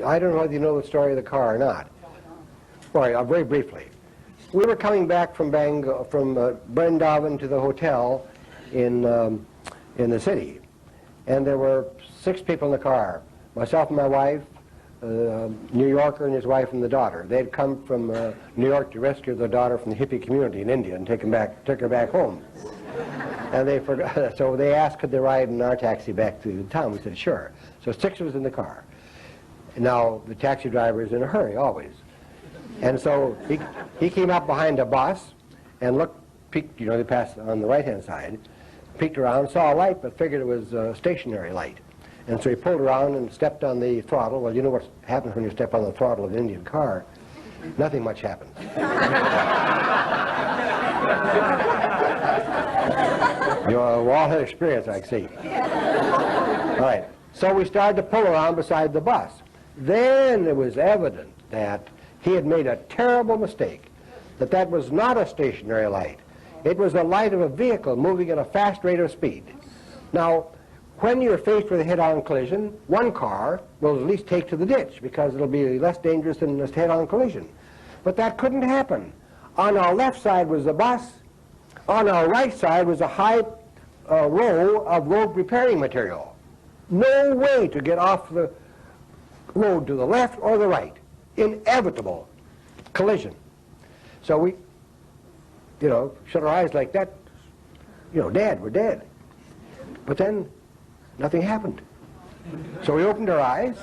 I don't know whether you know the story of the car or not. Well, very briefly. We were coming back from Brindavan to the hotel in the city, and there were 6 people in the car. Myself and my wife, New Yorker and his wife and the daughter. They'd come from New York to rescue their daughter from the hippie community in India and took her back home. And they forgot, so they asked could they ride in our taxi back to town. We said sure. So 6 of us in the car. Now the taxi driver is in a hurry always, and so he came up behind a bus and looked, peeked, you know, they passed on the right-hand side, peeked around, saw a light, but figured it was a stationary light. And so he pulled around and stepped on the throttle. Well, you know what happens when you step on the throttle of an Indian car? Nothing much happens. You know, we all had experience, I see. All right. So we started to pull around beside the bus. Then it was evident that he had made a terrible mistake, that was not a stationary light. It was the light of a vehicle moving at a fast rate of speed. Now, when you're faced with a head-on collision, one car will at least take to the ditch because it'll be less dangerous than a head-on collision. But that couldn't happen. On our left side was the bus. On our right side was a high row of road repairing material. No way to get off the road to the left or the right. Inevitable collision. So we, you know, shut our eyes like that. You know, we're dead. But then nothing happened. So we opened our eyes.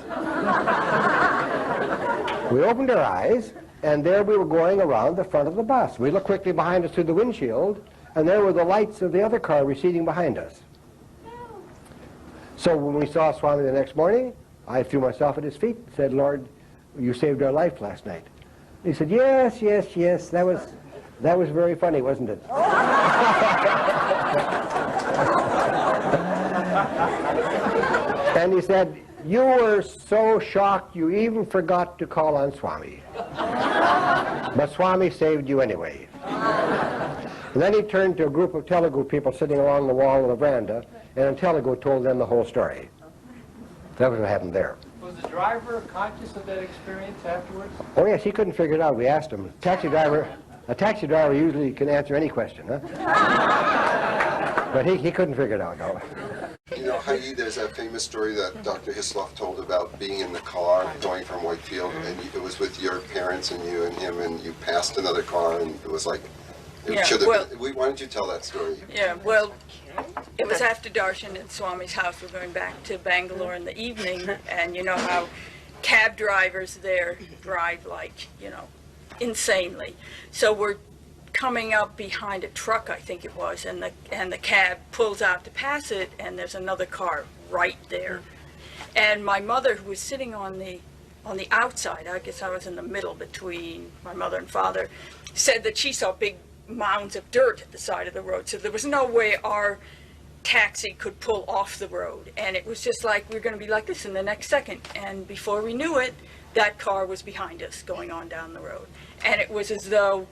And there we were going around the front of the bus. We looked quickly behind us through the windshield, and there were the lights of the other car receding behind us. So when we saw Swami the next morning, I threw myself at his feet and said, Lord, you saved our life last night. And he said, yes, yes, yes, that was very funny, wasn't it? And he said, you were so shocked you even forgot to call on Swami. But Swami saved you anyway. And then he turned to a group of Telugu people sitting along the wall of the veranda, and in Telugu told them the whole story. That was what happened there. Was the driver conscious of that experience afterwards? Oh yes, he couldn't figure it out. We asked him. A taxi driver usually can answer any question, huh? But he couldn't figure it out, no. You know, Heidi, there's that famous story that Dr. Hislop told about being in the car going from Whitefield, and it was with your parents and you and him, and you passed another car, and it was like, it should have been. Why don't you tell that story? Yeah, well, it was after darshan at Swami's house. We're going back to Bangalore in the evening, and you know how cab drivers there drive like, you know, insanely. So we're coming up behind a truck, I think it was, and the cab pulls out to pass it, and there's another car right there. And my mother, who was sitting on the outside, I guess I was in the middle between my mother and father, said that she saw big mounds of dirt at the side of the road, so there was no way our taxi could pull off the road, and it was just like we were going to be like this in the next second. And before we knew it, that car was behind us going on down the road, and it was as though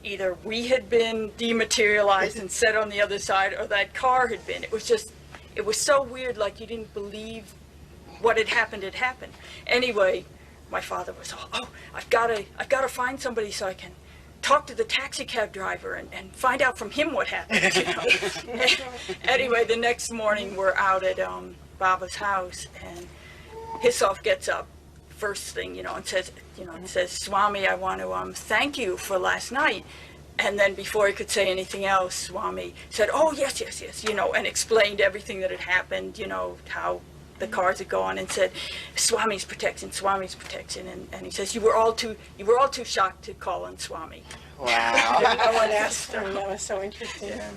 either we had been dematerialized and set on the other side, or that car had been. It was just, it was so weird, like you didn't believe what had happened had happened. Anyway, my father was all, oh, I've got to find somebody so I can talk to the taxi cab driver and find out from him what happened. You know? Anyway, the next morning we're out at Baba's house, and Hislop gets up first thing, you know, and says, Swami, I want to thank you for last night. And then before he could say anything else, Swami said, oh, yes, yes, yes, you know, and explained everything that had happened, you know, how the cars had gone, and said, Swami's protection, Swami's protection. And he says, you were all too shocked to call on Swami. Wow. No one asked him. That was so interesting. Yeah.